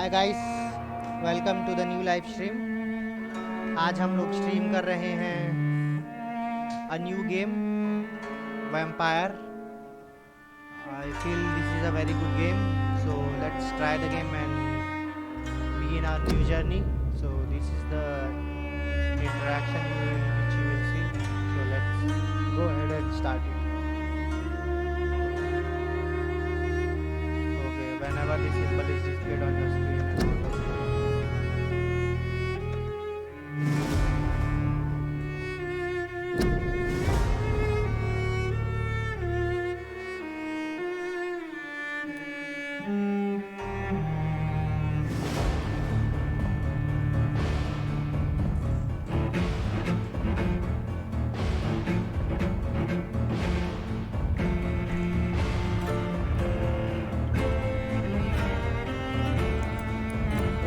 Hi guys, welcome to the new live stream. आज हम लोग स्ट्रीम कर रहे हैं a new game vampire. I feel this is a very good game, so let's try the game and begin our new journey. So this is the interaction which you will see. So let's go ahead and start it. Okay, whenever the symbol is displayed on your screen and so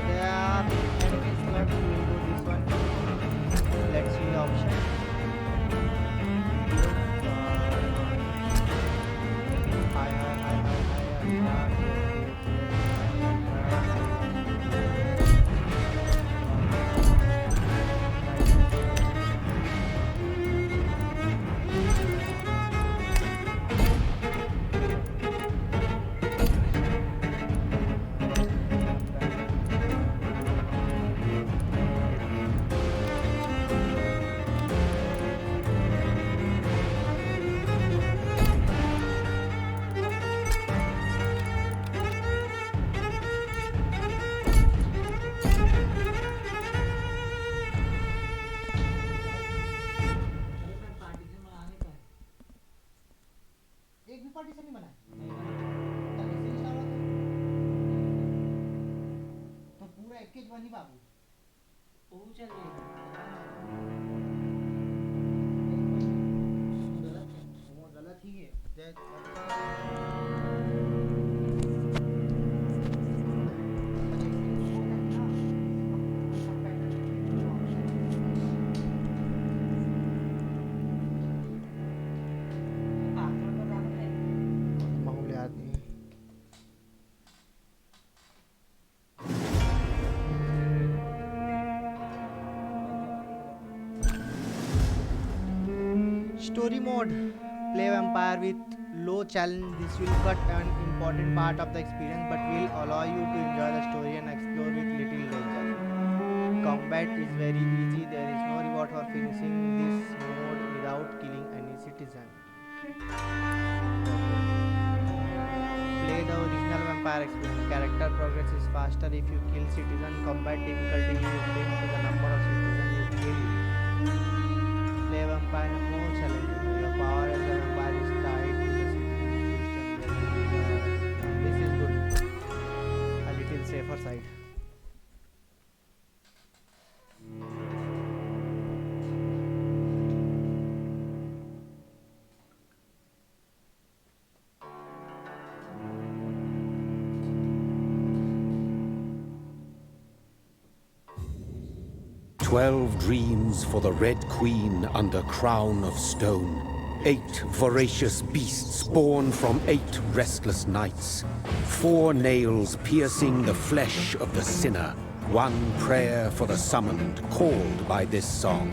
there are enemies slots. We will do this one. Let's see the option. Video. Hi, hi, hi, hi, hi. एक भी partition नहीं बना तब इससे install होता तो पूरा एक केज बनी बाबू वो गलत है, वो गलत ही है। मामूली आदमी 'Story mode'. Play vampire with low challenge. This will cut an important part of the experience but will allow you to enjoy the story and explore with little danger. Combat is very easy. There is no reward for finishing this mode without killing any citizen. Play the original vampire experience. Character progress is faster if you kill citizen. Combat difficulty is linked to the number of citizens you kill. Play vampire no challenging. Your power as a vampire is tied to the citizen system. This is good. A little safer side. "12 dreams for the Red Queen under crown of stone. 8 voracious beasts born from 8 restless nights. 4 nails piercing the flesh of the sinner. 1 prayer for the summoned, called by this song.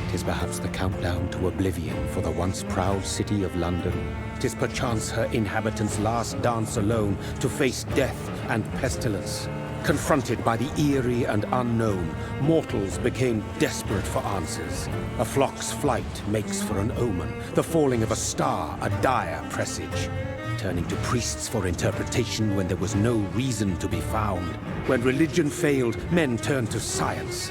'Tis perhaps the countdown to oblivion for the once proud city of London. 'Tis perchance her inhabitants' last dance alone to face death and pestilence. Confronted by the eerie and unknown, mortals became desperate for answers. A flock's flight makes for an omen, the falling of a star a dire presage. Turning to priests for interpretation when there was no reason to be found. When religion failed, men turned to science.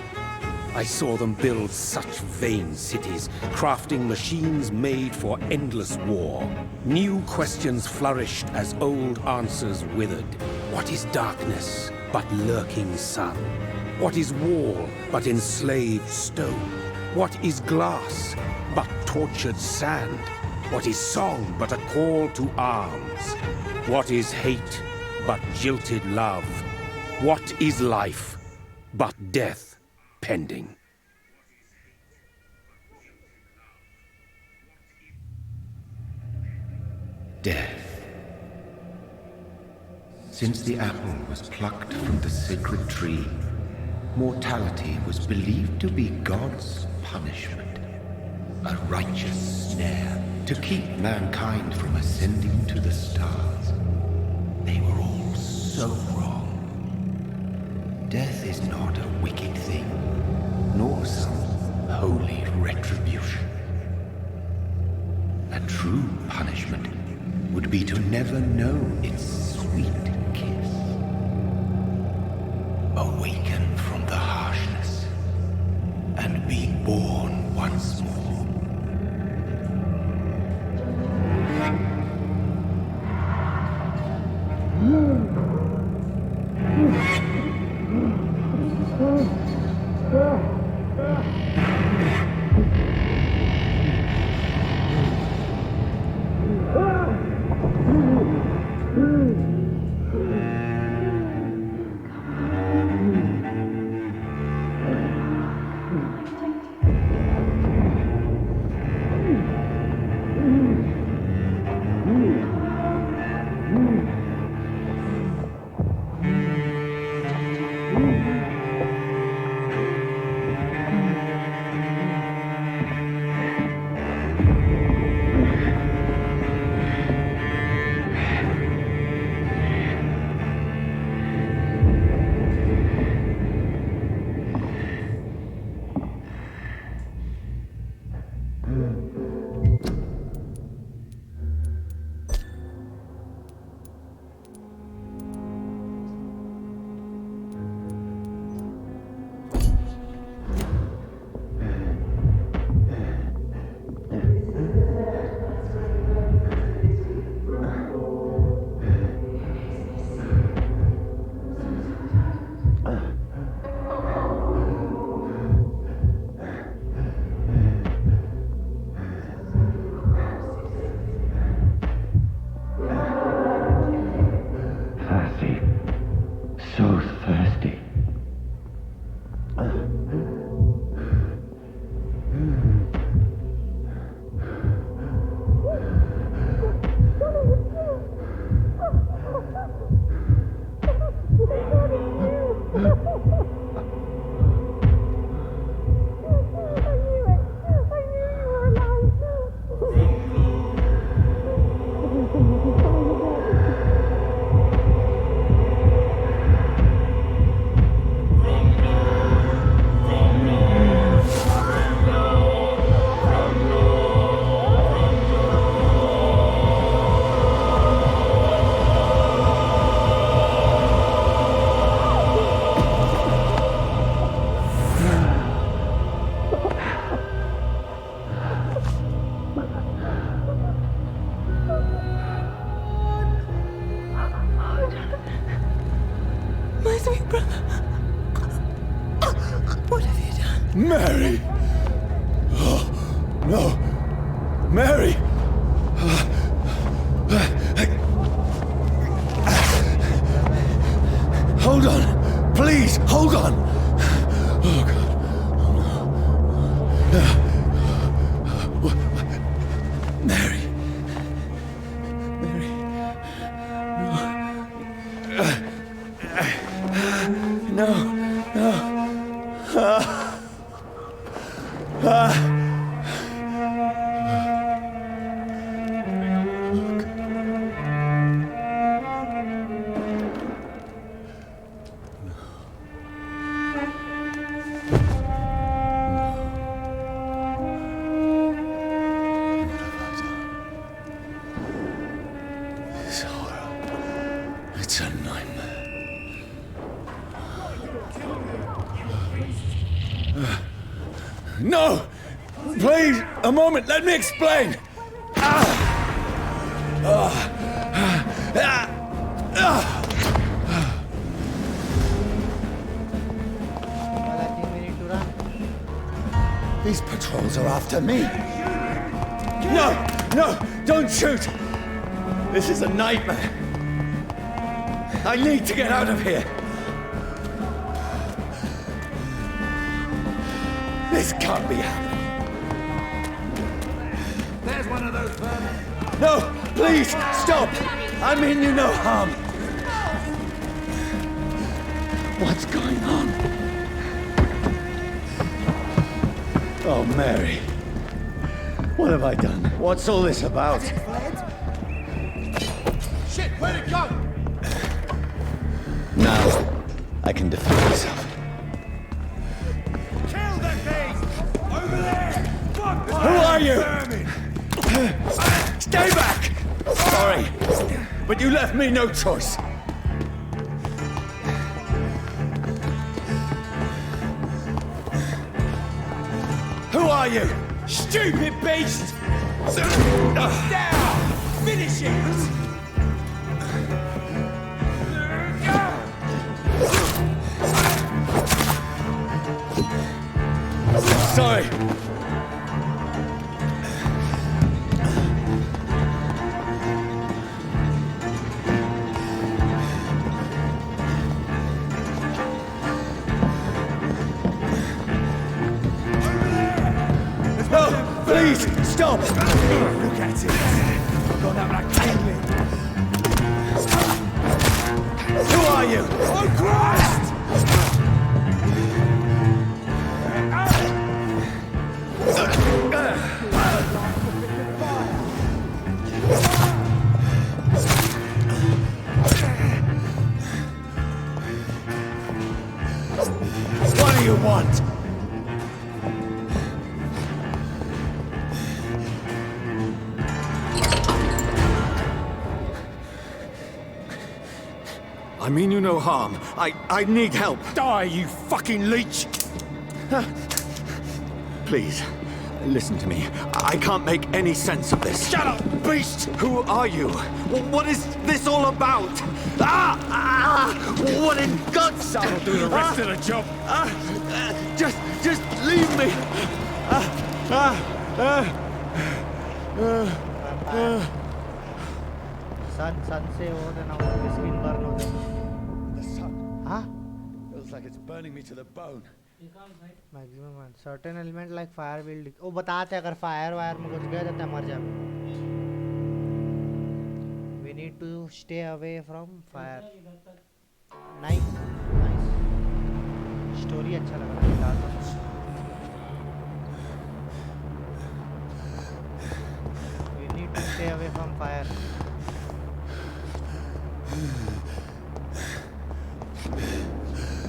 I saw them build such vain cities, crafting machines made for endless war. New questions flourished as old answers withered. What is darkness but lurking sun? What is wall but enslaved stone? What is glass but tortured sand? What is song but a call to arms? What is hate but jilted love? What is life but death pending? Death. Since the apple was plucked from the sacred tree, mortality was believed to be God's punishment, a righteous snare to keep mankind from ascending to the stars. They were all so wrong. Death is not a wicked thing, nor some holy retribution. A true punishment would be to never know its sweet kiss. Awaken from the harshness and be born once more. Mary! Oh, no! Mary! Hold on! Please, hold on! Oh, God. Oh, no. Mary. Mary. No. No. This horror. It's a nightmare. No! Please, a moment, let me explain! Well, I think we need to run. These patrols are after me. No! No! Don't shoot! This is a nightmare. I need to get out of here. This can't be happening. There's one of those vermin. No! Please! Stop! I mean you no harm. What's going on? Oh, Mary. What have I done? What's all this about? Shit, where'd it go? Now, I can defend myself. Kill the beast! Over there! Fuck this! Who are you? Vermin! Stay back! Sorry, but you left me no choice. Who are you? Stupid beast! Down! Finish it! Sorry. No, please, stop! Look at it! Gone up like England! Who are you? Oh Christ! What do you want? I mean you no harm. I need help. Die, you fucking leech! Please, listen to me. I can't make any sense of this. Shut up, beast! Who are you? What is this all about? What in God's name? I'll do the rest of the job. Just leave me. सन से हो देना skin burn हो जाए The sun हाँ feels like it's burning me to the bone. Maximum certain element like fire will वो बताते अगर fire wire में कुछ गया जाता है मर जाए we need to stay away from fire nice nice story अच्छा लग रहा है फिलहाल we need to stay away from fire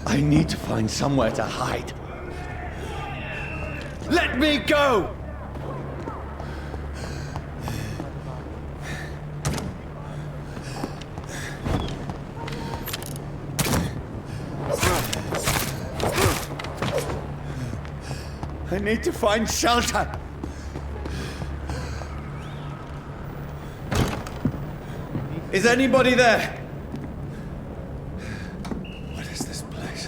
I need to find somewhere to hide. Let me go! I need to find shelter. Is anybody there? What is this place?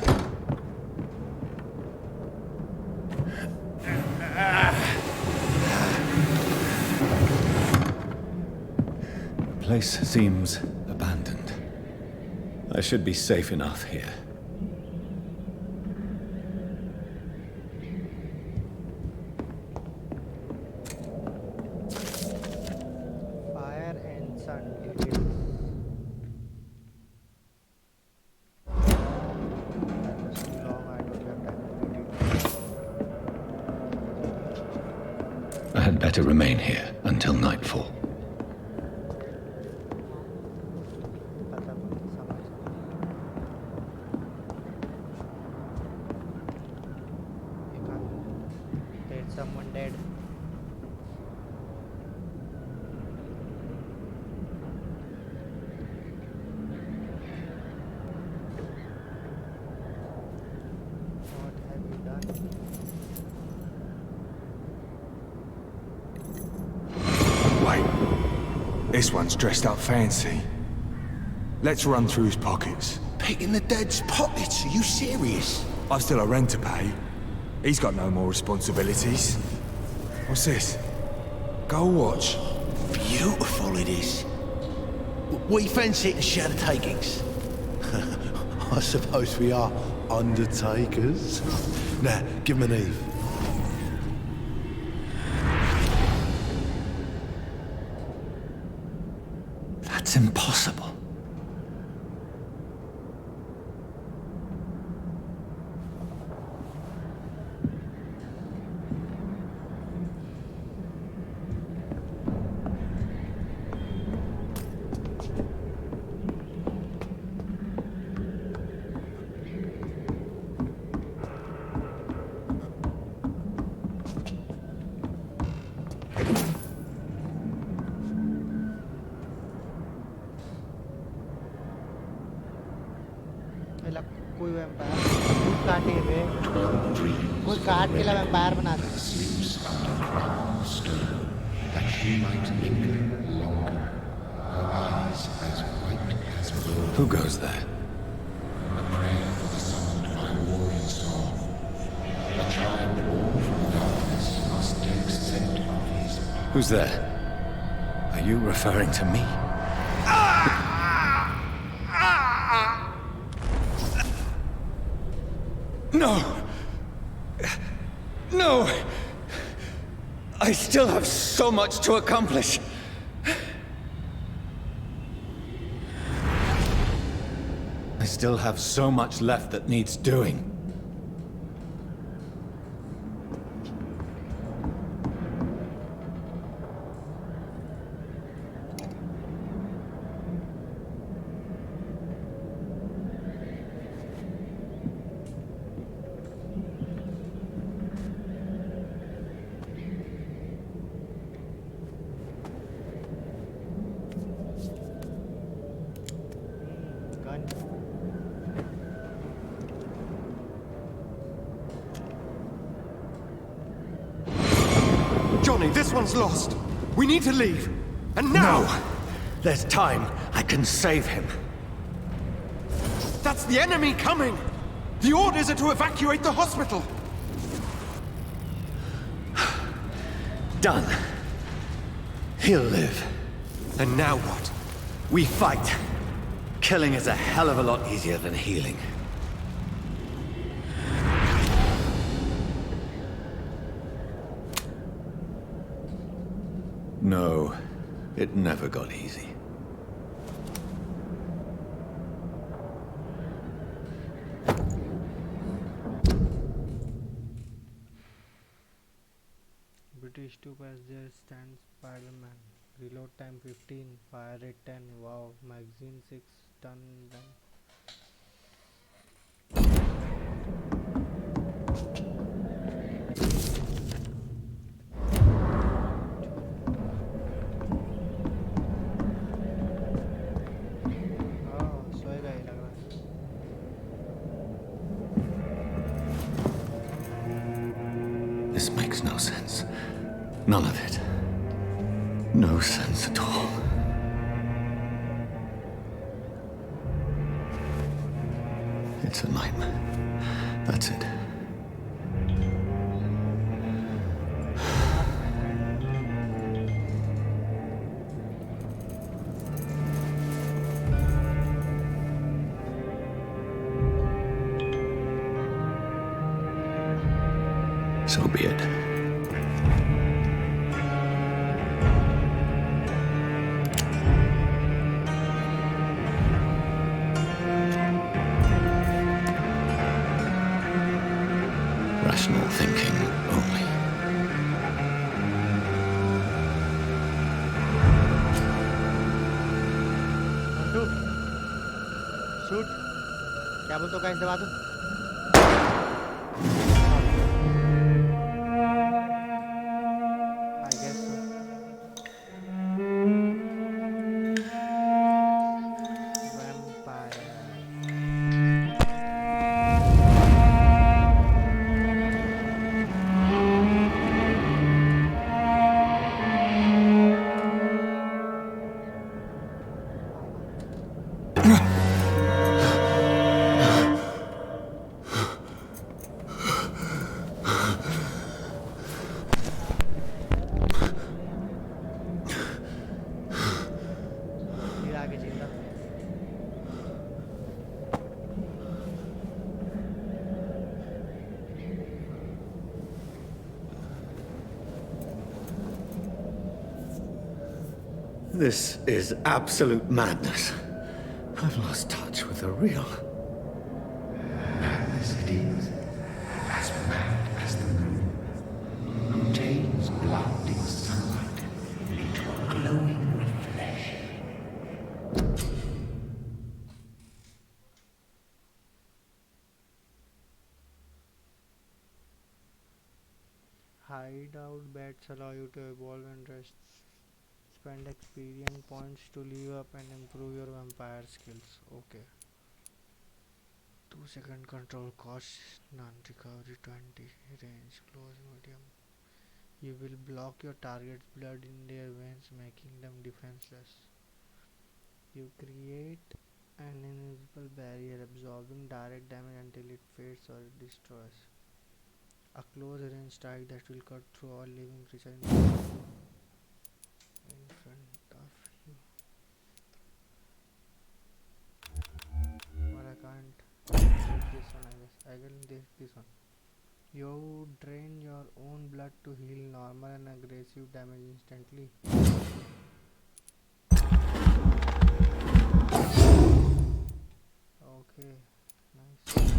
The place seems abandoned. I should be safe enough here. Fire and sun details long I don't have time to read I had better remain here until nightfall. पता समझ there's someone dead what have you done Wait. This one's dressed up fancy. Let's run through his pockets. Picking the dead's pockets? Are you serious? I've still a rent to pay. He's got no more responsibilities. What's this? Gold watch. Beautiful it is. We fancy it to share the takings. I suppose we are undertakers. Now, give him an Eve. That's impossible. Vampire खुद काटे हुए खुद काट के ला vampire बना दे sleeps under crown of stone, that she might linger longer, her eyes as white as blood. Who goes there? A prayer for the summoned by warriors gone. A child born from darkness must take scent of his power. Who's there? Are you referring to me? No! No! I still have so much to accomplish. I still have so much left that needs doing. Gun Johnny, this one's lost. We need to leave. And now! No! There's time. I can save him. That's the enemy coming! The orders are to evacuate the hospital! Done. He'll live. And now what? We fight. Killing is a hell of a lot easier than healing. No, it never got easy. British 2 passenger stand Spider-Man. Reload time 15, fire rate 10. Wow, magazine 6 ton. सोएगा ही लग रहा है. This makes no sense. None of it. No sense at all. It's a nightmare. That's it. So be it. Rational thinking only. Shoot क्या बोलते हो guys दबा दो I guess आगे जिंदा This is absolute madness. I've lost touch with the real. Madness it is, as mad as the moon, who tames blinding sunlight into a glowing flesh. Hideout beds allow you to evolve and rest. Spend experience points to level up and improve your vampire skills. Okay. 2-second control, cost none, recovery 20, range close medium. You will block your target's blood in their veins, making them defenseless. You create an invisible barrier absorbing direct damage until it fades or destroys. A close range strike that will cut through all living creatures in front of you. But I can't take this one, I guess. I can take this one. You drain your own blood to heal normal and aggressive damage instantly. Okay, nice.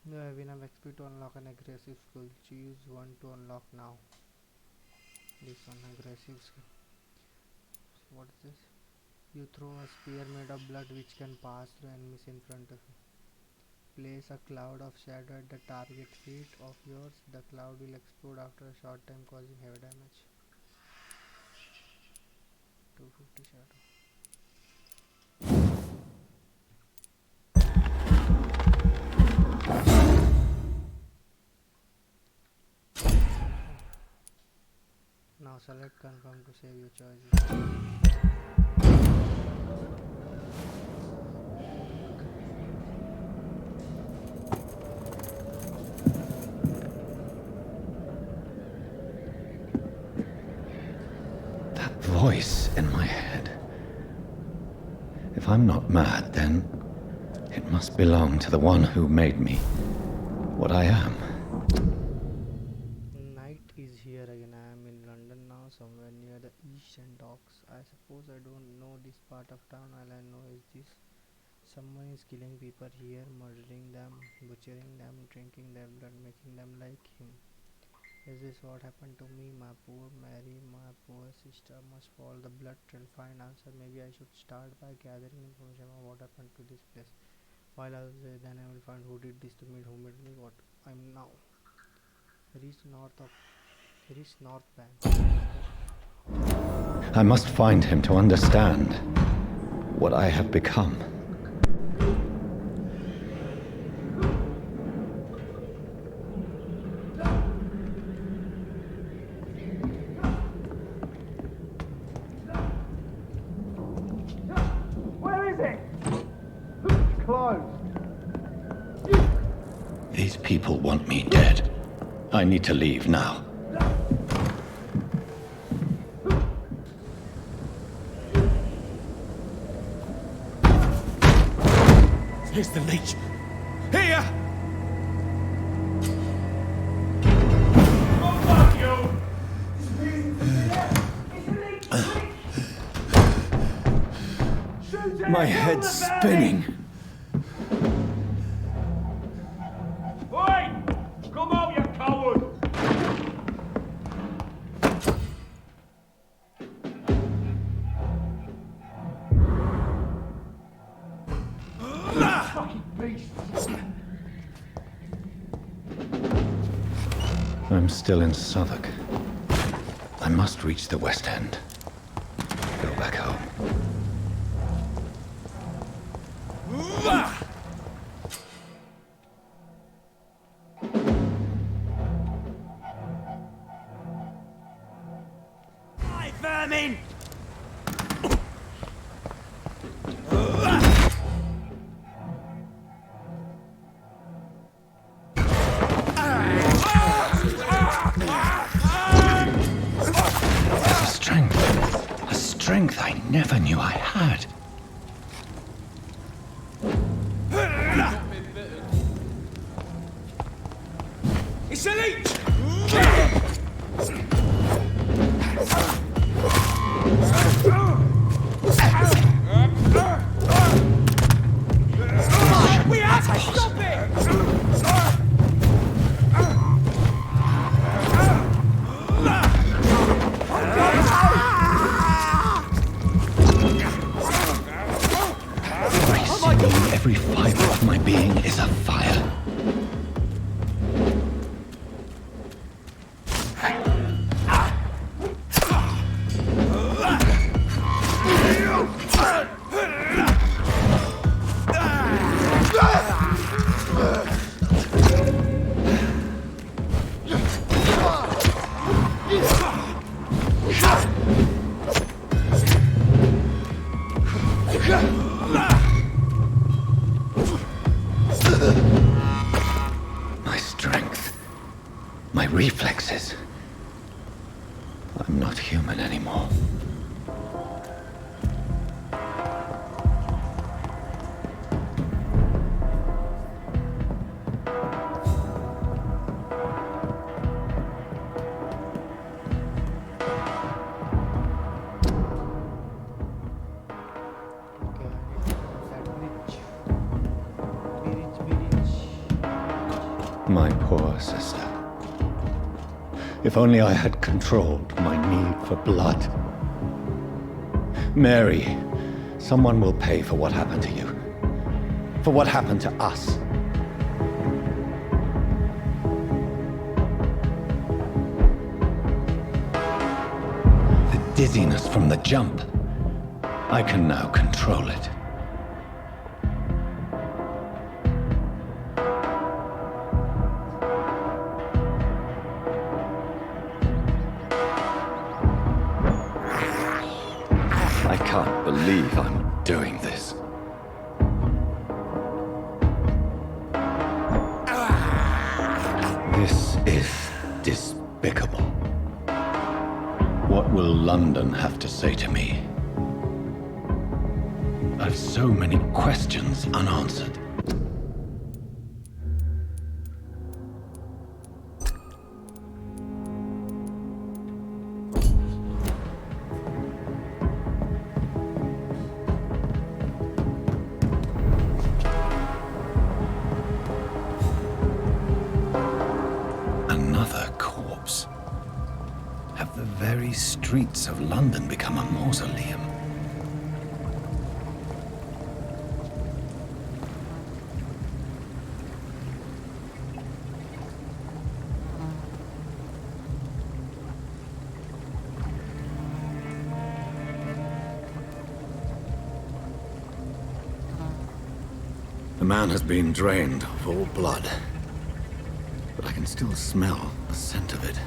You have enough XP to unlock an aggressive skill. Choose one to unlock now. This one, aggressive skill. What is this? You throw a spear made of blood which can pass through enemies in front of you. Place a cloud of shadow at the target feet of yours. The cloud will explode after a short time, causing heavy damage. 250 shadow. Now select confirm to save your choices. Voice in my head. If I'm not mad, then it must belong to the one who made me what I am. Night is here again. I am in London now, somewhere near the East End Docks. I suppose I don't know this part of town. All I know is this. Someone is killing people here, murdering them, butchering them, drinking their blood, making them like him. Is this what happened to me? My poor Mary, my poor sister must follow the blood trail. Find answer. Maybe I should start by gathering information on what happened to this place. While I was there, then I will find who did this to me, who made me what I'm now. Reach North Bank. I must find him to understand what I have become. These people want me dead. I need to leave now. Here's the leech. Here! Oh, fuck you! My head's spinning. Oi! Come out, you coward! Fucking beast! I'm still in Southwark. I must reach the West End. Go back home. Hi, vermin! A strength I never knew I had. It's a leech! We have to stop it! Every fiber of my being is afire. My reflexes. I'm not human anymore. Okay, that bridge. Bridge. My poor sister. If only I had controlled my need for blood. Mary, someone will pay for what happened to you. For what happened to us. The dizziness from the jump. I can now control it. I can't believe I'm doing this. This is despicable. What will London have to say to me? I've so many questions unanswered. Another corpse. Have the very streets of London become a mausoleum? The man has been drained of all blood, but I can still smell the scent of it.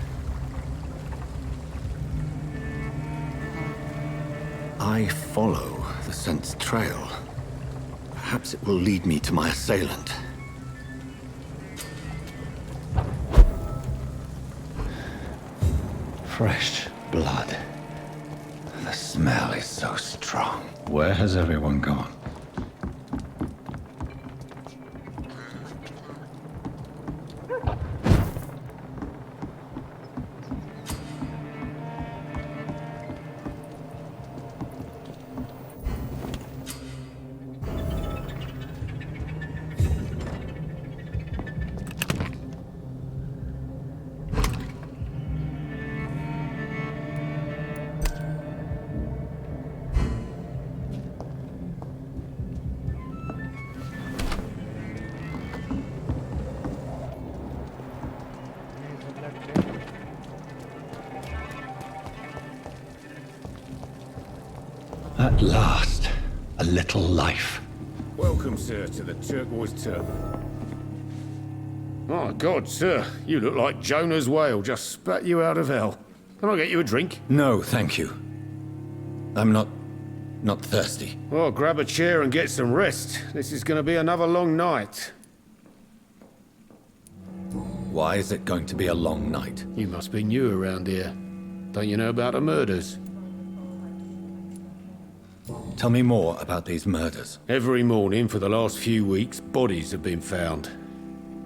I follow the scent's trail. Perhaps it will lead me to my assailant. Fresh blood. The smell is so strong. Where has everyone gone? At last, a little life. Welcome, sir, to the Turquoise Tub. My God, sir, you look like Jonah's whale just spat you out of hell. Can I get you a drink? No, thank you. I'm not thirsty. Well, grab a chair and get some rest. This is going to be another long night. Why is it going to be a long night? You must be new around here. Don't you know about the murders? Tell me more about these murders. Every morning for the last few weeks, bodies have been found.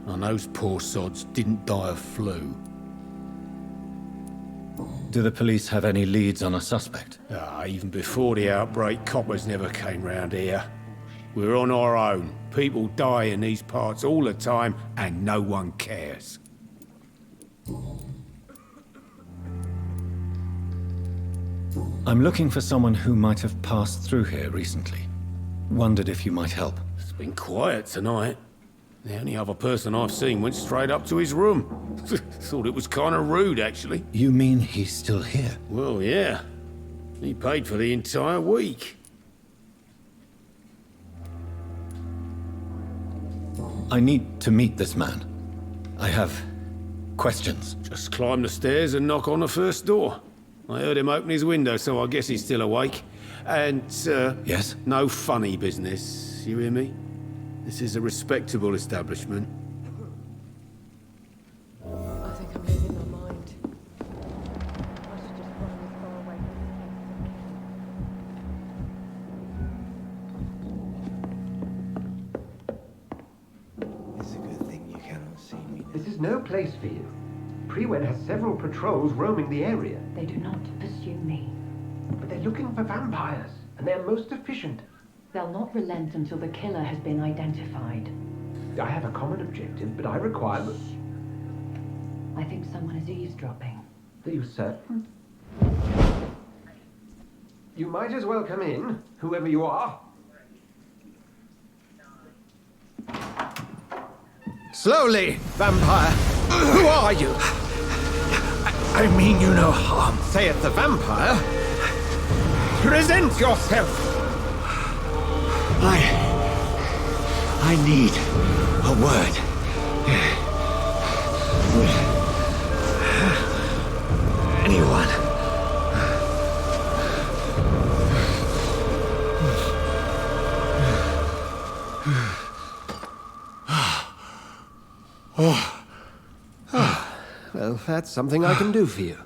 And those poor sods didn't die of flu. Do the police have any leads on a suspect? Even before the outbreak, coppers never came round here. We're on our own. People die in these parts all the time, and no one cares. I'm looking for someone who might have passed through here recently. Wondered if you might help. It's been quiet tonight. The only other person I've seen went straight up to his room. Thought it was kind of rude, actually. You mean he's still here? Well, yeah. He paid for the entire week. I need to meet this man. I have questions. Just climb the stairs and knock on the first door. I heard him open his window, so I guess he's still awake. And, Yes? no funny business, you hear me? This is a respectable establishment. I think I'm losing no place for you. Prewen has several patrols roaming the area. They do not pursue me. But they're looking for vampires, and they're most efficient. They'll not relent until the killer has been identified. I have a common objective, but I require... I think someone is eavesdropping. Are you certain? You might as well come in, whoever you are. Slowly, vampire! Who are you? I mean you no harm. Saith the vampire. Present yourself! I need a word. Anyone. Well, that's something I can do for you.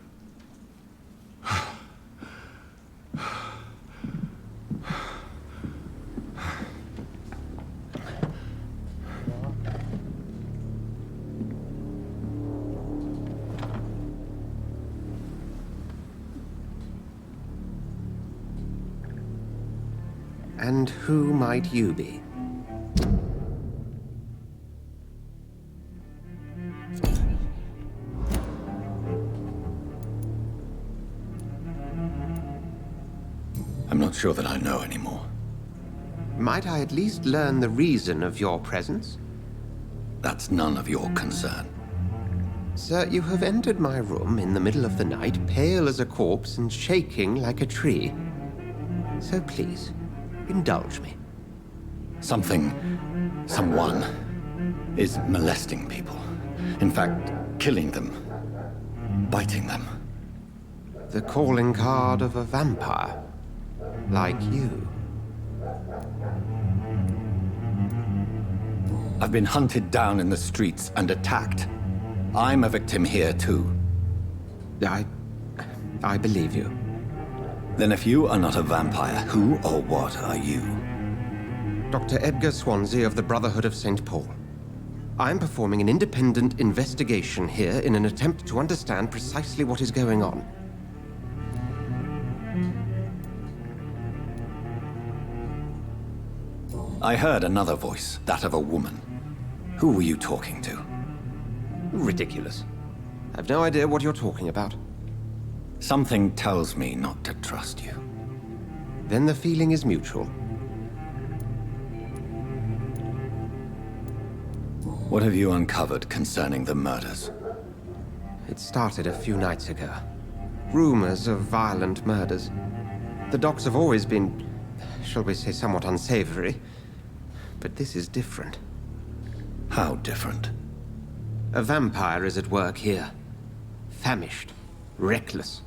And who might you be? I'm not sure that I know anymore. Might I at least learn the reason of your presence? That's none of your concern. Sir, you have entered my room in the middle of the night, pale as a corpse and shaking like a tree. So please, indulge me. Someone is molesting people. In fact, killing them. Biting them. The calling card of a vampire. Like you. I've been hunted down in the streets and attacked. I'm a victim here, too. I believe you. Then if you are not a vampire, who or what are you? Dr. Edgar Swansea of the Brotherhood of St. Paul. I'm performing an independent investigation here in an attempt to understand precisely what is going on. I heard another voice, that of a woman. Who were you talking to? Ridiculous. I've no idea what you're talking about. Something tells me not to trust you. Then the feeling is mutual. What have you uncovered concerning the murders? It started a few nights ago. Rumors of violent murders. The docks have always been, shall we say, somewhat unsavory. But this is different. How different? A vampire is at work here. Famished. Reckless.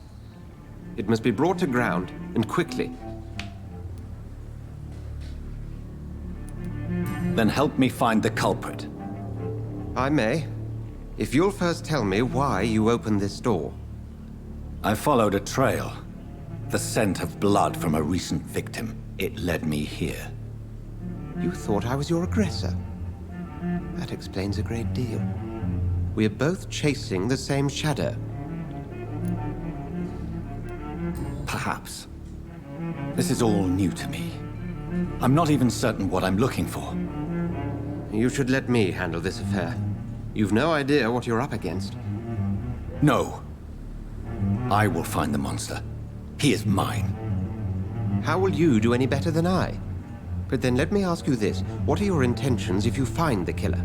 It must be brought to ground, and quickly. Then help me find the culprit. I may. If you'll first tell me why you opened this door. I followed a trail. The scent of blood from a recent victim. It led me here. You thought I was your aggressor. That explains a great deal. We're both chasing the same shadow. Perhaps. This is all new to me. I'm not even certain what I'm looking for. You should let me handle this affair. You've no idea what you're up against. No. I will find the monster. He is mine. How will you do any better than I? But then let me ask you this. What are your intentions if you find the killer?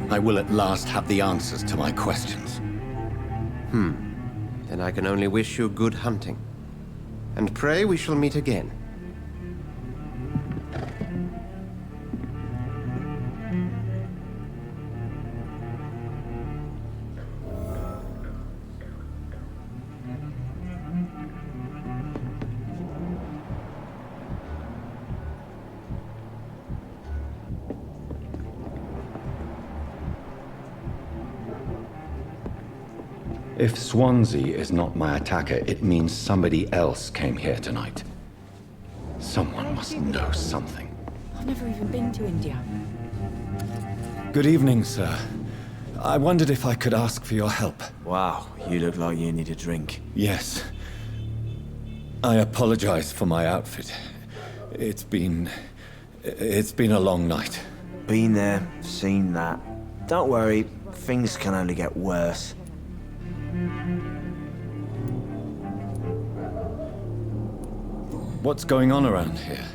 I will at last have the answers to my questions. Then I can only wish you good hunting. And pray we shall meet again. If Swansea is not my attacker, it means somebody else came here tonight. Someone must know something. I've never even been to India. Good evening, sir. I wondered if I could ask for your help. Wow, you look like you need a drink. Yes. I apologize for my outfit. It's been a long night. Been there, seen that. Don't worry, things can only get worse. What's going on around here?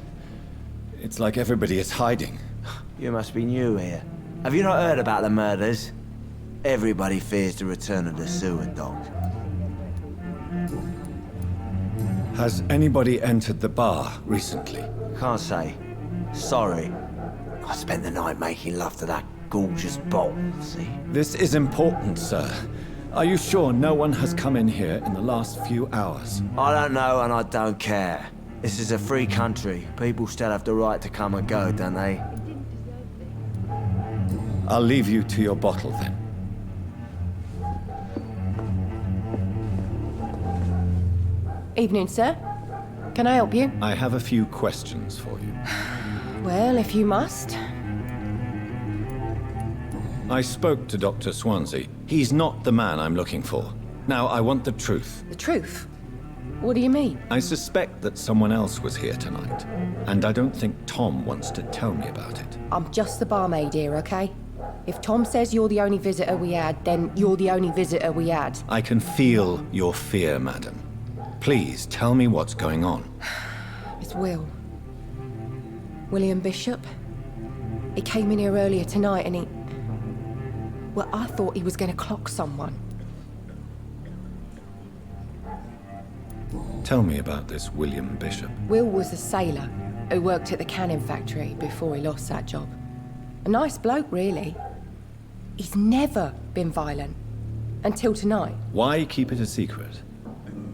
It's like everybody is hiding. You must be new here. Have you not heard about the murders? Everybody fears the return of the sewer dog. Has anybody entered the bar recently? Can't say. Sorry. I spent the night making love to that gorgeous bottle, see? This is important, sir. Are you sure no one has come in here in the last few hours? I don't know and I don't care. This is a free country. People still have the right to come and go, don't they? I'll leave you to your bottle then. Evening, sir. Can I help you? I have a few questions for you. Well, if you must. I spoke to Dr. Swansea. He's not the man I'm looking for. Now, I want the truth. The truth? What do you mean? I suspect that someone else was here tonight, and I don't think Tom wants to tell me about it. I'm just the barmaid here, okay? If Tom says you're the only visitor we had, then you're the only visitor we had. I can feel your fear, madam. Please, tell me what's going on. It's Will. William Bishop. He came in here earlier tonight and he... Well, I thought he was going to clock someone. Tell me about this William Bishop. Will was a sailor who worked at the cannon factory before he lost that job. A nice bloke, really. He's never been violent. Until tonight. Why keep it a secret?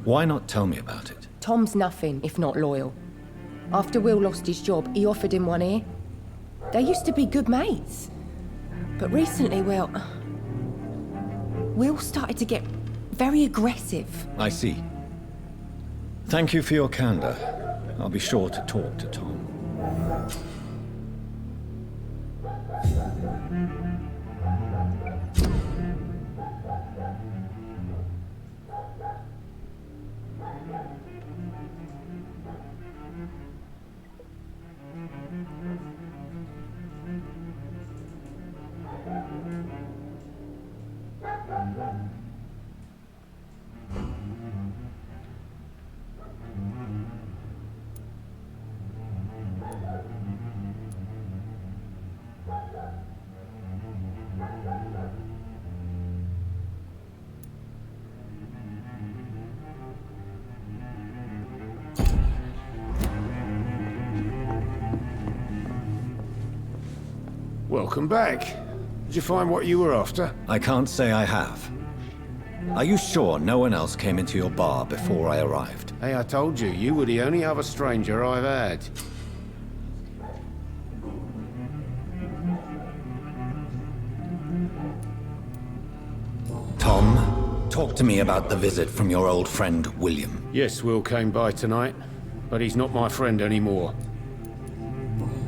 Why not tell me about it? Tom's nothing if not loyal. After Will lost his job, he offered him one ear. They used to be good mates. But recently, well... Will started to get very aggressive. I see. Thank you for your candor. I'll be sure to talk to Tom. Welcome back. Did you find what you were after? I can't say I have. Are you sure no one else came into your bar before I arrived? Hey, I told you, you were the only other stranger I've had. Tom, talk to me about the visit from your old friend, William. Yes, Will came by tonight, but he's not my friend anymore.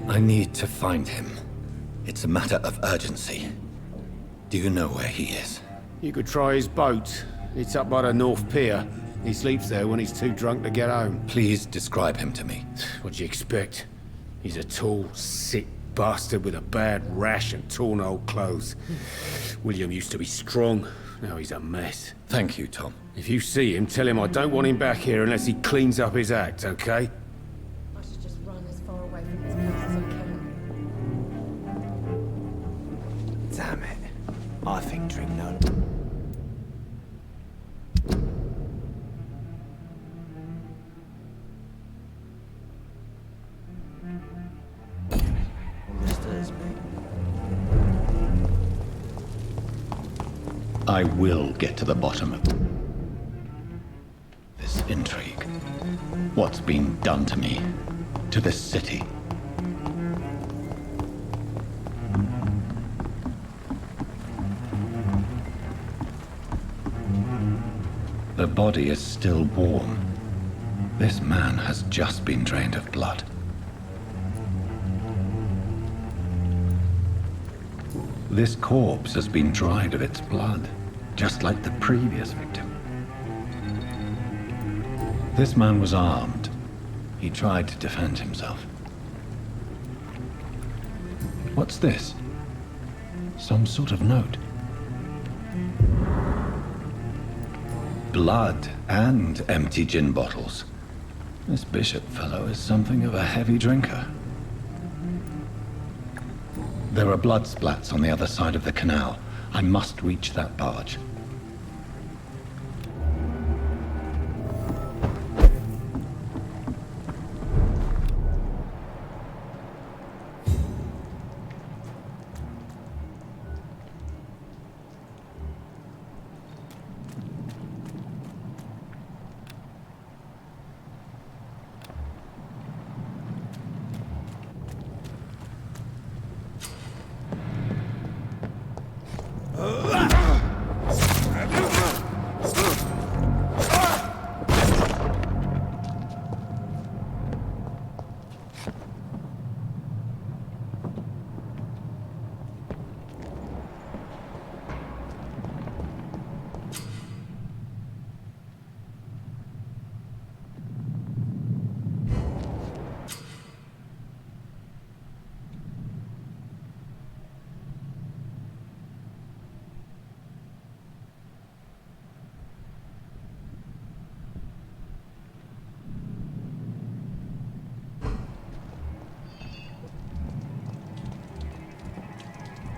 I need to find him. It's a matter of urgency. Do you know where he is? You could try his boat. It's up by the North Pier. He sleeps there when he's too drunk to get home. Please describe him to me. What'd you expect? He's a tall, sick bastard with a bad rash and torn old clothes. William used to be strong. Now he's a mess. Thank you, Tom. If you see him, tell him I don't want him back here unless he cleans up his act, okay? I should just run as far away from this place as I can. Damn it. I think drink no. Understands me. I will get to the bottom of this intrigue. What's been done to me, to this city. The body is still warm. This man has just been drained of blood. This corpse has been dried of its blood, just like the previous victim. This man was armed. He tried to defend himself. What's this? Some sort of note. Blood and empty gin bottles. This Bishop fellow is something of a heavy drinker. There are blood splats on the other side of the canal. I must reach that barge.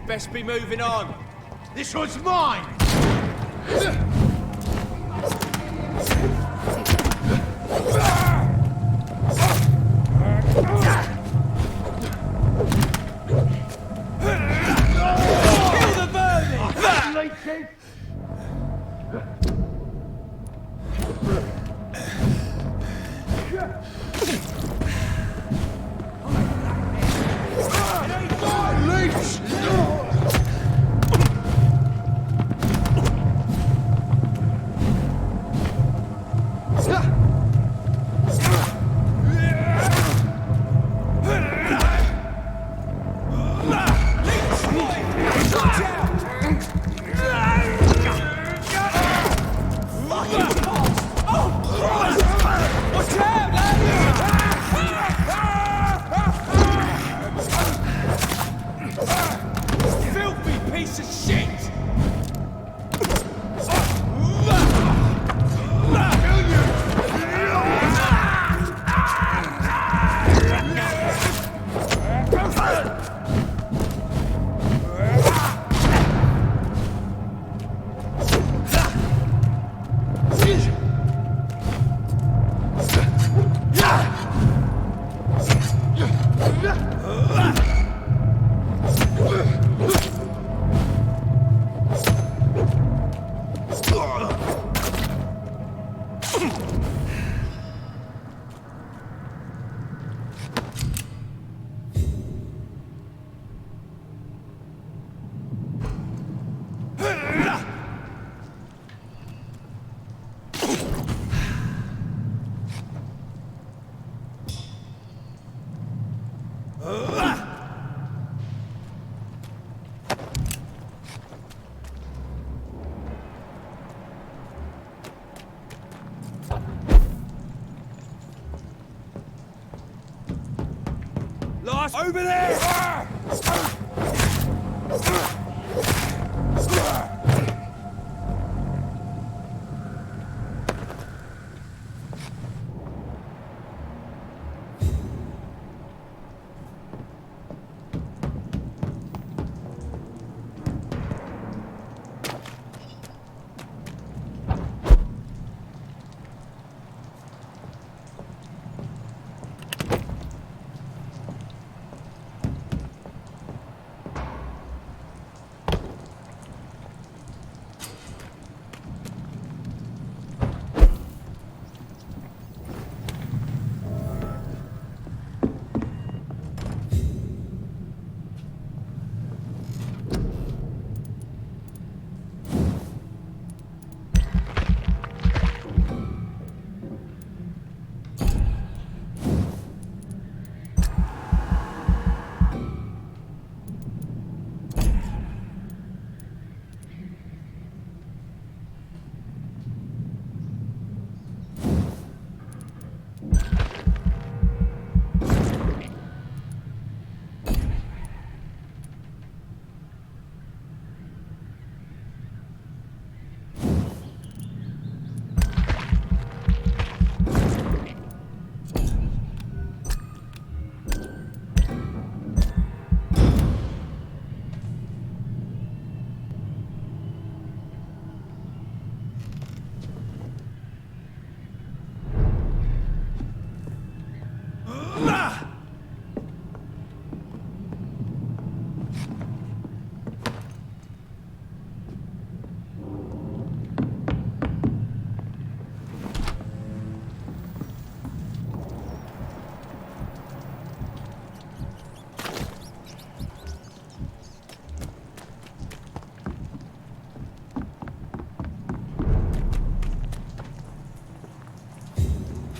Best be moving on. This one's mine! Kill the vermin! Over there!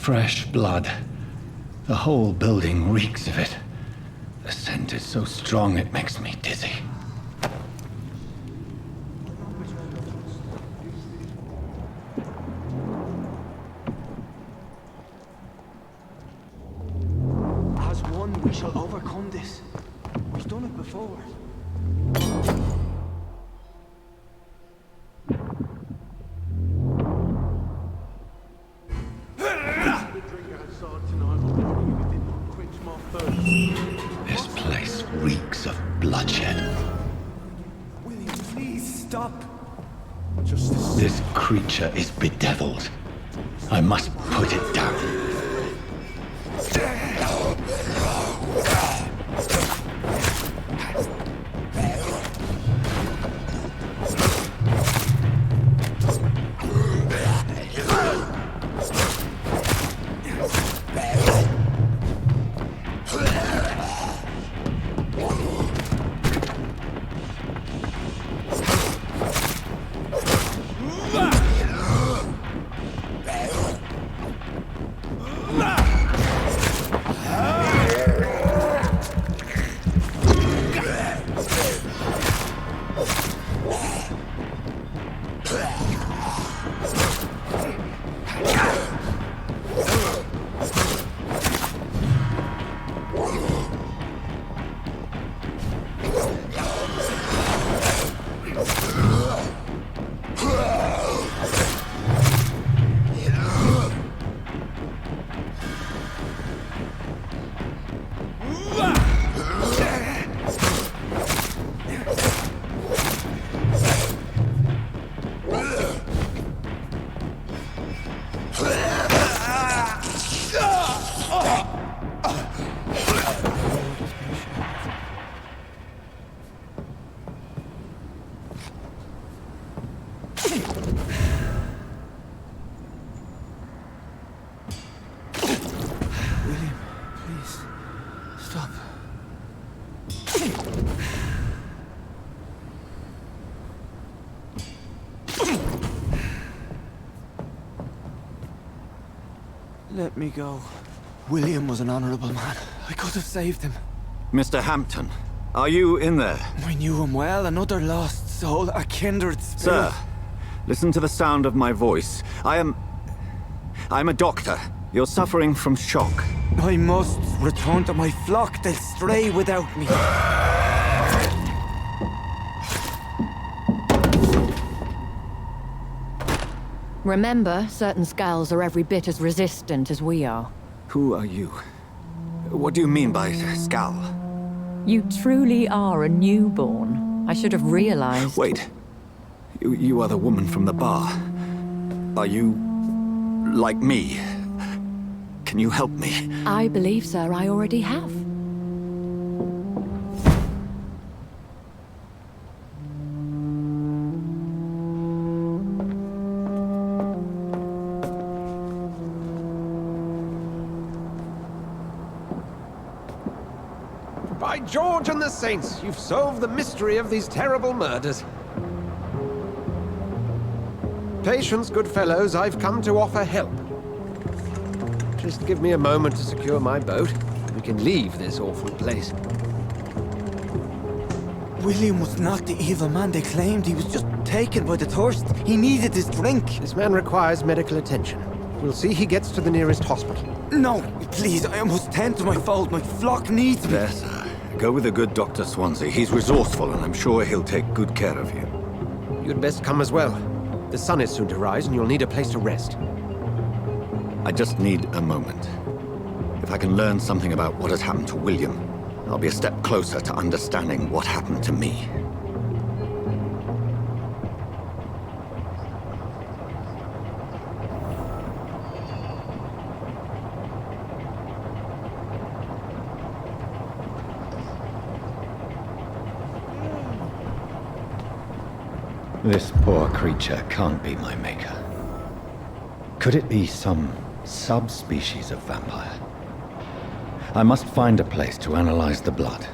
fresh blood. The whole building reeks of it. The scent is so strong it makes me dizzy. As one, we shall overcome this. We've done it before. This place reeks of bloodshed. William, please stop. This creature is bedeviled. I must put it down. Let me go. William was an honorable man. I could have saved him. Mr. Hampton, are you in there? I knew him well, another lost soul, a kindred spirit. Sir, listen to the sound of my voice. I'm a doctor. You're suffering from shock. I must return to my flock. They'll stray without me. Remember, certain skulls are every bit as resistant as we are. Who are you? What do you mean by skull? You truly are a newborn. I should have realized. Wait. You are the woman from the bar. Are you like me? Can you help me? I believe, sir, I already have. By George and the Saints, you've solved the mystery of these terrible murders. Patience, good fellows, I've come to offer help. Just give me a moment to secure my boat. We can leave this awful place. William was not the evil man they claimed. He was just taken by the thirst. He needed his drink. This man requires medical attention. We'll see he gets to the nearest hospital. No, please, I must tend to my fold. My flock needs me. There, sir. Go with the good Dr. Swansea. He's resourceful, and I'm sure he'll take good care of you. You'd best come as well. The sun is soon to rise, and you'll need a place to rest. I just need a moment. If I can learn something about what has happened to William, I'll be a step closer to understanding what happened to me. This poor creature can't be my maker. Could it be some subspecies of vampire? I must find a place to analyze the blood.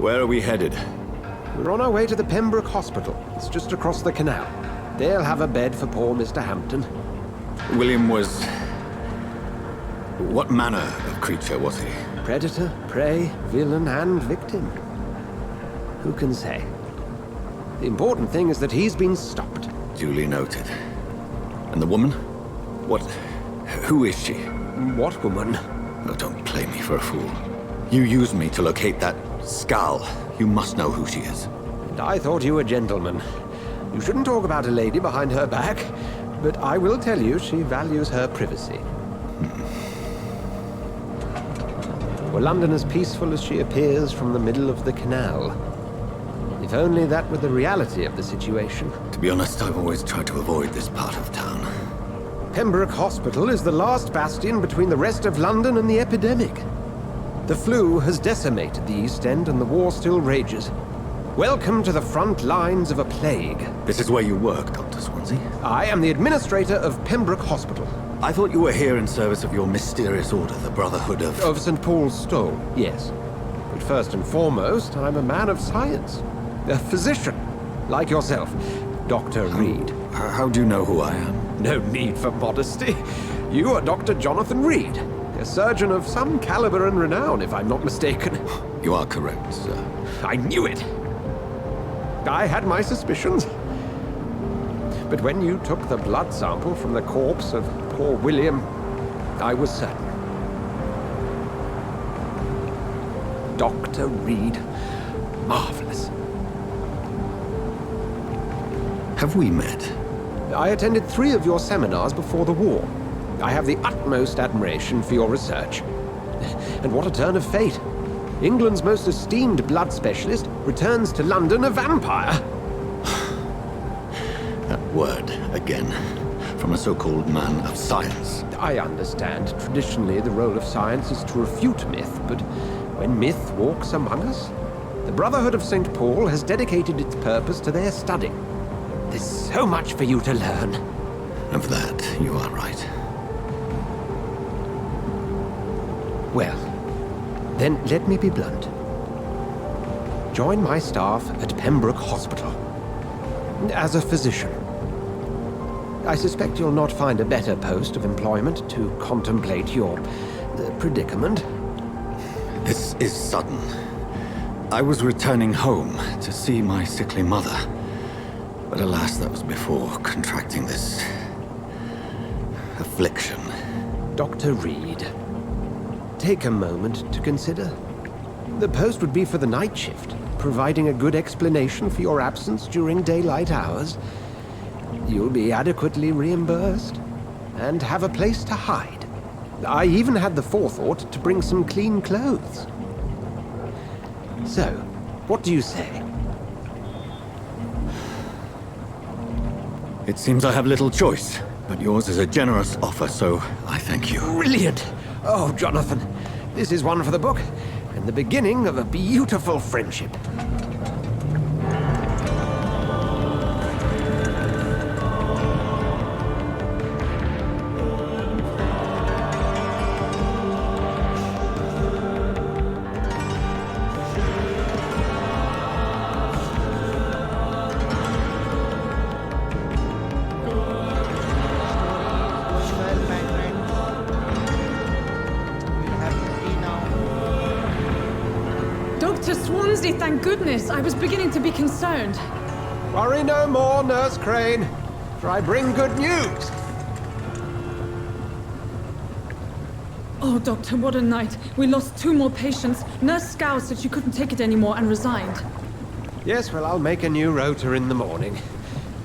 Where are we headed? We're on our way to the Pembroke Hospital. It's just across the canal. They'll have a bed for poor Mr. Hampton. William was... What manner of creature was he? Predator, prey, villain, and victim. Who can say? The important thing is that he's been stopped. Duly noted. And the woman? What... who is she? What woman? Oh, don't play me for a fool. You used me to locate that skull. You must know who she is. And I thought you a gentleman. You shouldn't talk about a lady behind her back, but I will tell you she values her privacy. Were London as peaceful as she appears from the middle of the canal? If only that were the reality of the situation. To be honest, I've always tried to avoid this part of town. Pembroke Hospital is the last bastion between the rest of London and the epidemic. The flu has decimated the East End and the war still rages. Welcome to the front lines of a plague. This is where you work, Dr. Swansea? I am the administrator of Pembroke Hospital. I thought you were here in service of your mysterious order, the Brotherhood of... Of St. Paul's Stole, yes. But first and foremost, I'm a man of science. A physician, like yourself, Dr. Reed. How do you know who I am? No need for modesty. You are Dr. Jonathan Reed, a surgeon of some caliber and renown, if I'm not mistaken. You are correct, sir. I knew it. I had my suspicions. But when you took the blood sample from the corpse of poor William, I was certain. Dr. Reed. Marvelous. Have we met? I attended 3 of your seminars before the war. I have the utmost admiration for your research. And what a turn of fate. England's most esteemed blood specialist returns to London a vampire. That word, again, from a so-called man of science. I understand. Traditionally, the role of science is to refute myth, but when myth walks among us, the Brotherhood of St. Paul has dedicated its purpose to their study. There's so much for you to learn. Of that, you are right. Well, then let me be blunt. Join my staff at Pembroke Hospital. As a physician. I suspect you'll not find a better post of employment to contemplate your predicament. This is sudden. I was returning home to see my sickly mother. But alas, that was before contracting this... affliction. Dr. Reed, take a moment to consider. The post would be for the night shift, providing a good explanation for your absence during daylight hours. You'll be adequately reimbursed, and have a place to hide. I even had the forethought to bring some clean clothes. So, what do you say? It seems I have little choice, but yours is a generous offer, so I thank you. Brilliant! Oh, Jonathan, this is one for the book, and the beginning of a beautiful friendship. Dr. Swansea, thank goodness. I was beginning to be concerned. Worry no more, Nurse Crane, for I bring good news. Oh, Doctor, what a night. We lost 2 more patients. Nurse Scow said she couldn't take it anymore and resigned. Yes, well, I'll make a new rota in the morning.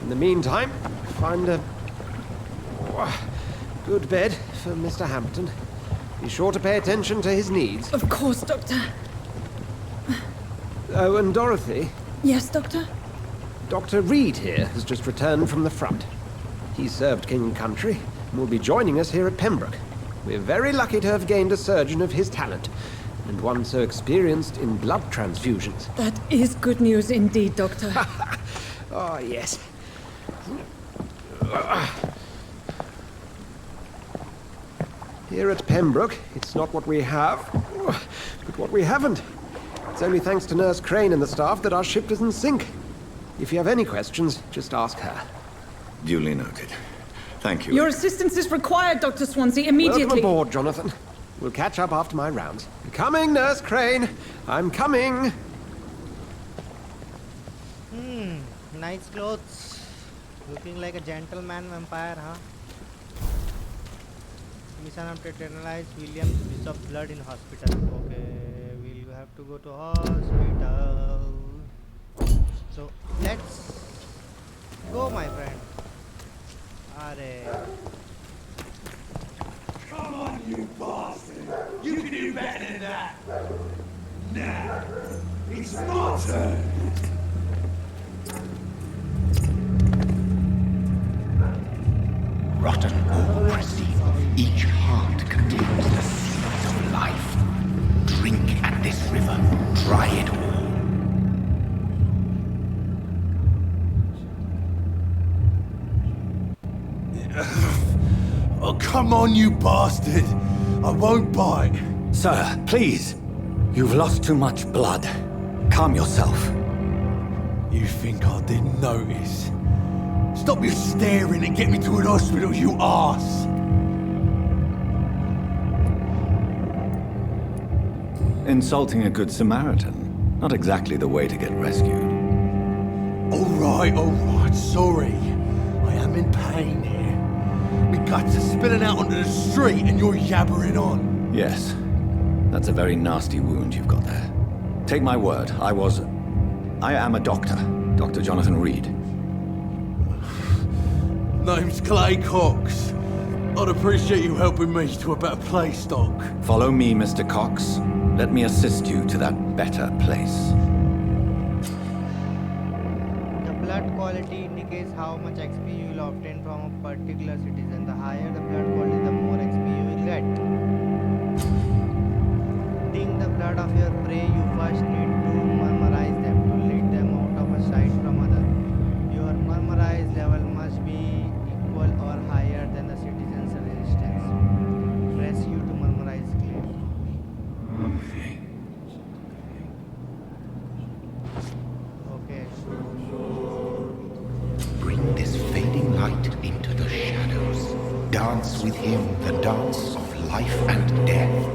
In the meantime, find a good bed for Mr. Hampton. Be sure to pay attention to his needs. Of course, Doctor. Oh, and Dorothy? Yes, Doctor? Dr. Reed here has just returned from the front. He served King and Country and will be joining us here at Pembroke. We're very lucky to have gained a surgeon of his talent, and one so experienced in blood transfusions. That is good news indeed, Doctor. Oh, yes. Here at Pembroke, it's not what we have, but what we haven't. It's only thanks to Nurse Crane and the staff that our ship doesn't sink. If you have any questions, just ask her. Duly noted. Thank you. Your assistance is required, Dr. Swansea, immediately. Welcome aboard, Jonathan. We'll catch up after my rounds. Coming, Nurse Crane. I'm coming. Nice clothes. Looking like a gentleman vampire, huh? Mission to analyze William's piece of blood in hospital. Okay, we'll have to go to hospital. So let's go, my friend. Arre. Come on, you bastard! You can do better than that! Now, it's my turn! Rotten ore receive. Each heart contains the seeds of life. Drink at this river. Try it all. Oh, come on, you bastard! I won't bite. Sir, please. You've lost too much blood. Calm yourself. You think I didn't notice? Stop your staring and get me to an hospital, you arse! Insulting a good Samaritan. Not exactly the way to get rescued. Alright, sorry. I am in pain here. My guts are spilling out onto the street and you're yabbering on. Yes. That's a very nasty wound you've got there. Take my word, I am a doctor. Dr. Jonathan Reed. Name's Clay Cox. I'd appreciate you helping me to a better place, Doc. Follow me, Mr. Cox. Let me assist you to that better place. The blood quality indicates how much XP you will obtain from a particular citizen. The higher the blood quality, the more XP you will get. Drink the blood of your prey. You first need to murmurize them to lead them out of a sight from other. Your murmurize level must be equal or higher than the citizen's resistance. Press U to murmurize clear. Okay. Bring this fading light into the shadows. Dance with him the dance of life and death.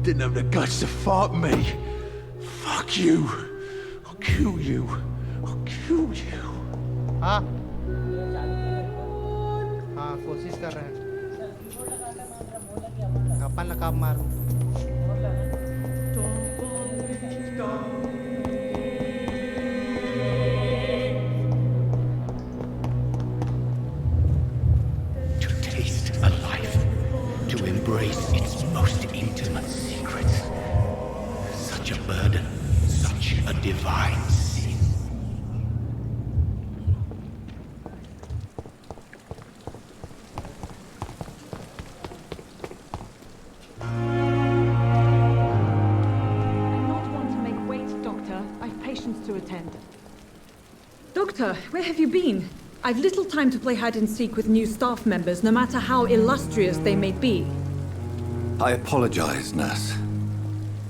Didn't have the guts to fight me. Fuck you. I'll kill you. I'll kill you. हाँ कोशिश कर रहे हैं अपन नकाब मारो To taste a life, to embrace its most intimate secrets. Such a burden, such a divine sin. I not want to make wait, Doctor. I've patients to attend. Doctor, where have you been? I've little time to play hide and seek with new staff members, no matter how illustrious they may be. I apologize, nurse.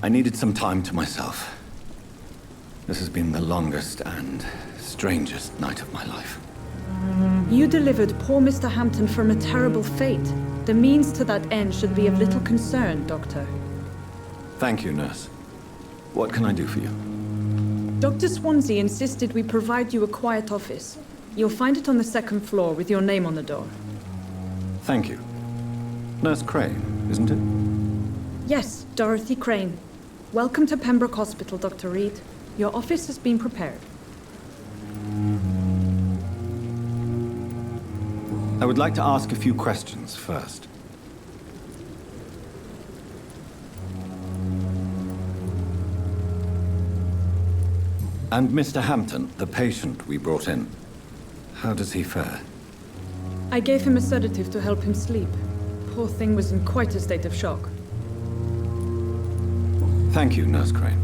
I needed some time to myself. This has been the longest and strangest night of my life. You delivered poor Mr. Hampton from a terrible fate. The means to that end should be of little concern, Doctor. Thank you, nurse. What can I do for you? Dr. Swansea insisted we provide you a quiet office. You'll find it on the second floor with your name on the door. Thank you. Nurse Crane, isn't it? Yes, Dorothy Crane. Welcome to Pembroke Hospital, Dr. Reed. Your office has been prepared. I would like to ask a few questions first. And Mr. Hampton, the patient we brought in, how does he fare? I gave him a sedative to help him sleep. Poor thing was in quite a state of shock. Thank you, Nurse Crane.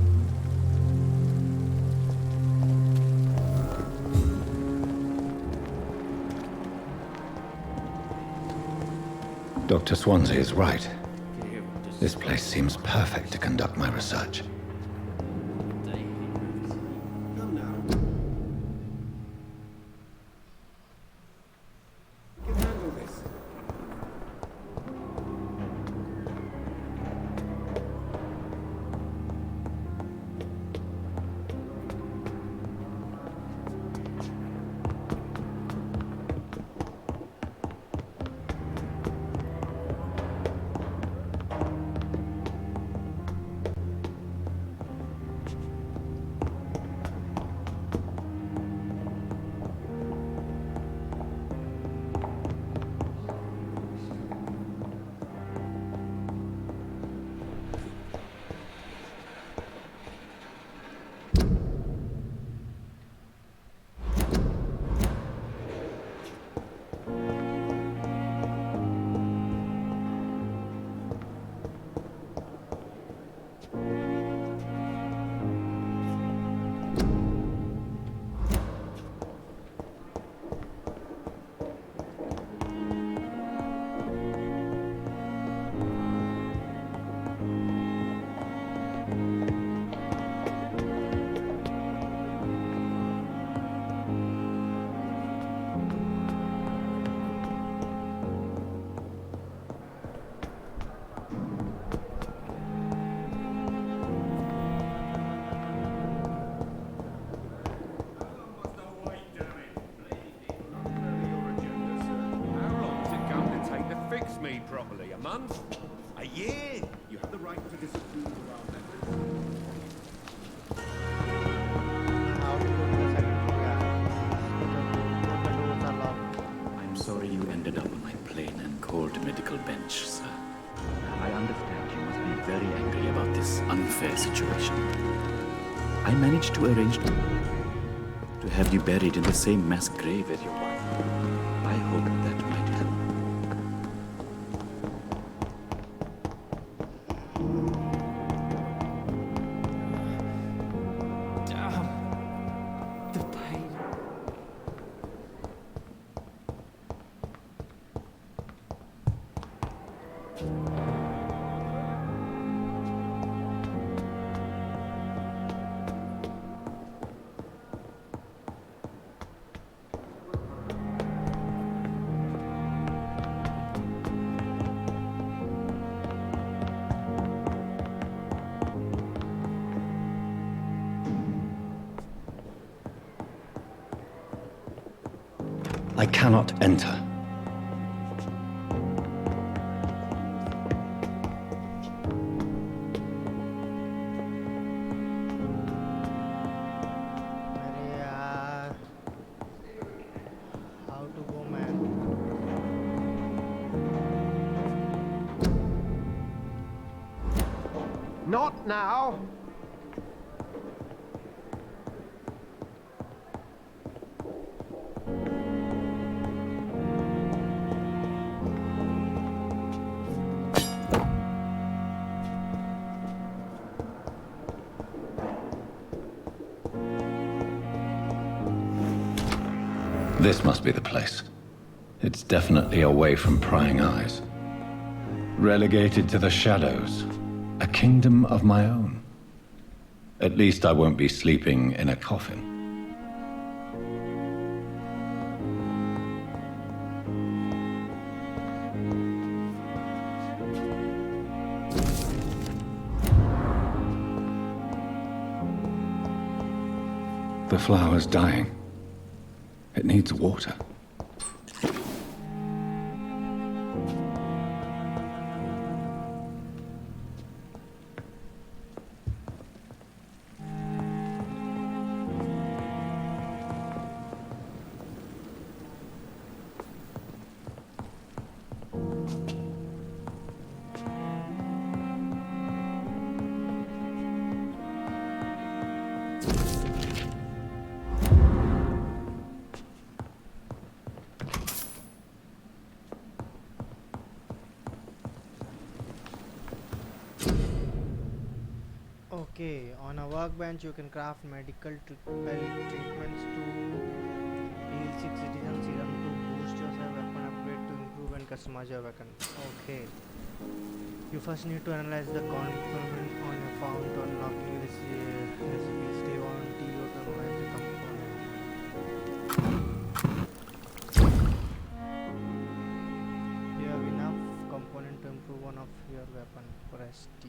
Dr. Swansea is right. This place seems perfect to conduct my research. Properly, a month? A year? You have the right to disapprove of our methods. How to go to the second floor? The doors are locked. I'm sorry you ended up on my plain and cold medical bench, sir. I understand you must be very angry about this unfair situation. I managed to arrange to have you buried in the same mass grave as your wife. I hope that might help. I cannot enter. अरे यार, how to go, man? Not now! This must be the place. It's definitely away from prying eyes. Relegated to the shadows. A kingdom of my own. At least I won't be sleeping in a coffin. The flower's dying. It needs water. Okay, on a workbench you can craft medical treatments to heal 6 citizen serum to boost your weapon upgrade to improve and customize your weapon. Okay. You first need to analyze the component on your found to unlock new recipe. Stay on T or to analyze the component. You have enough component to improve one of your weapon. Press T.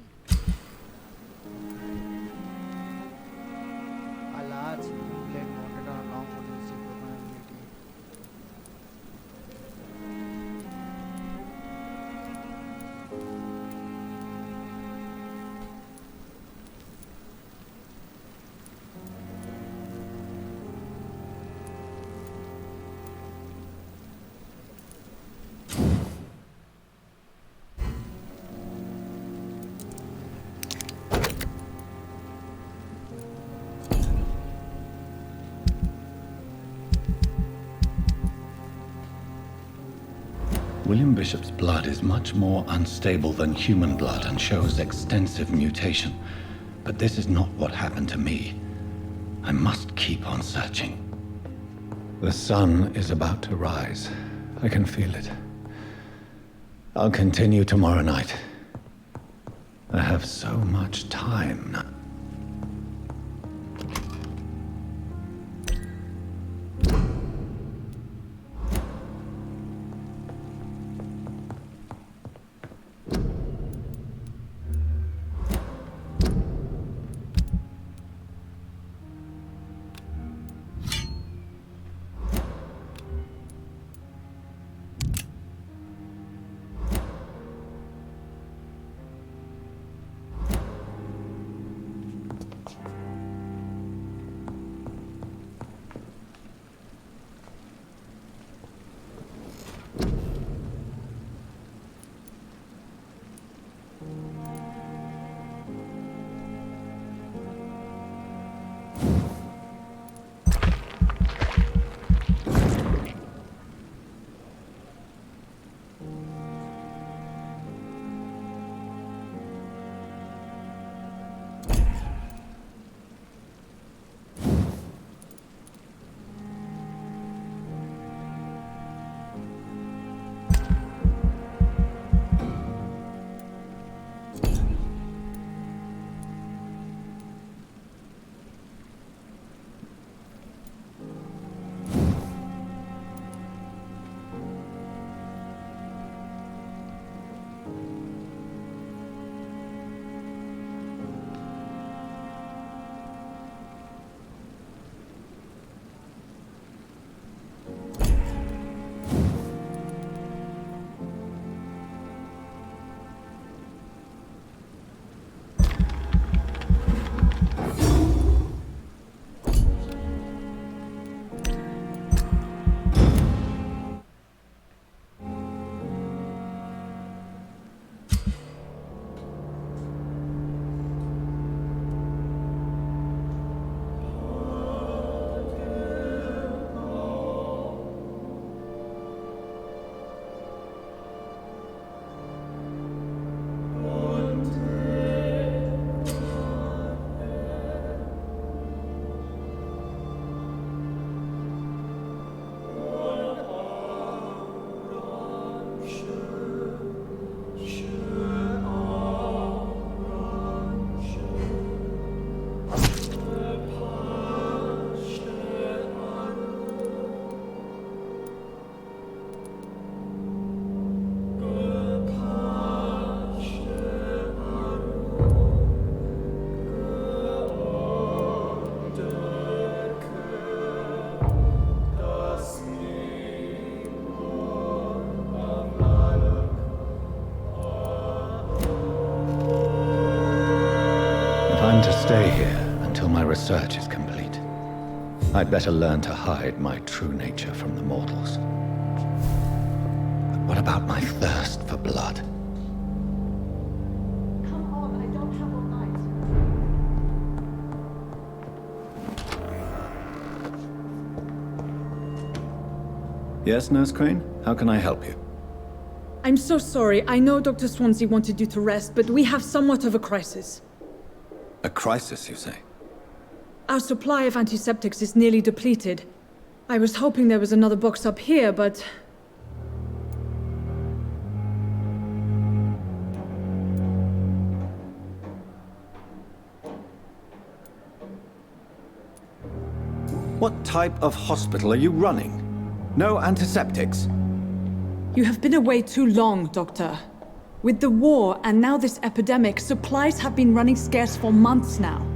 A large blade mounted on a long wooden stick with an ability. William Bishop's blood is much more unstable than human blood and shows extensive mutation. But this is not what happened to me. I must keep on searching. The sun is about to rise. I can feel it. I'll continue tomorrow night. I have so much time now. Stay here until my research is complete. I'd better learn to hide my true nature from the mortals. But what about my thirst for blood? Come on, I don't have all night. Yes, Nurse Crane? How can I help you? I'm so sorry. I know Dr. Swansea wanted you to rest, but we have somewhat of a crisis. A crisis, you say? Our supply of antiseptics is nearly depleted. I was hoping there was another box up here, but... What type of hospital are you running? No antiseptics? You have been away too long, Doctor. With the war and now this epidemic, supplies have been running scarce for months now.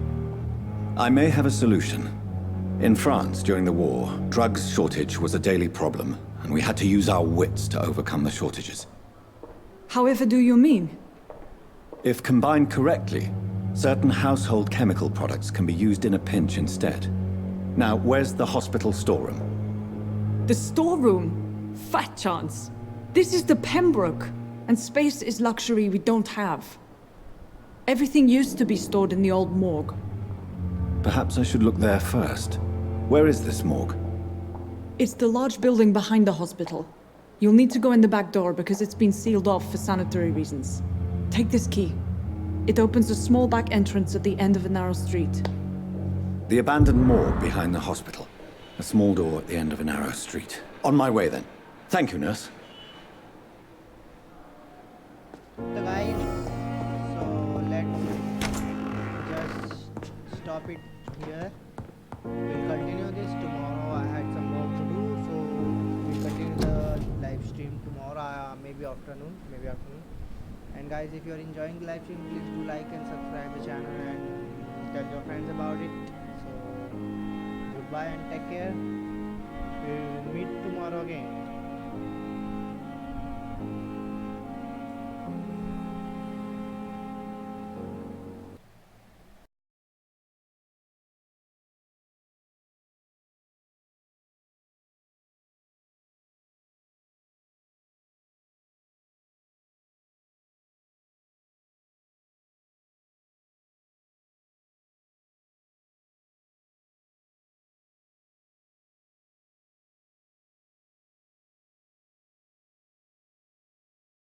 I may have a solution. In France, during the war, drugs shortage was a daily problem, and we had to use our wits to overcome the shortages. However do you mean? If combined correctly, certain household chemical products can be used in a pinch instead. Now, where's the hospital storeroom? The storeroom? Fat chance. This is the Pembroke, and space is luxury we don't have. Everything used to be stored in the old morgue. Perhaps I should look there first. Where is this morgue? It's the large building behind the hospital. You'll need to go in the back door because it's been sealed off for sanitary reasons. Take this key. It opens a small back entrance at the end of a narrow street. The abandoned morgue behind the hospital. A small door at the end of a narrow street. On my way then. Thank you, nurse. So guys, so let's just stop it here. We'll continue this tomorrow. I had some work to do, so we'll continue the live stream tomorrow, maybe afternoon. And guys, if you're enjoying the live stream, please do like and subscribe the channel and tell your friends about it. So goodbye and take care. We'll meet tomorrow again.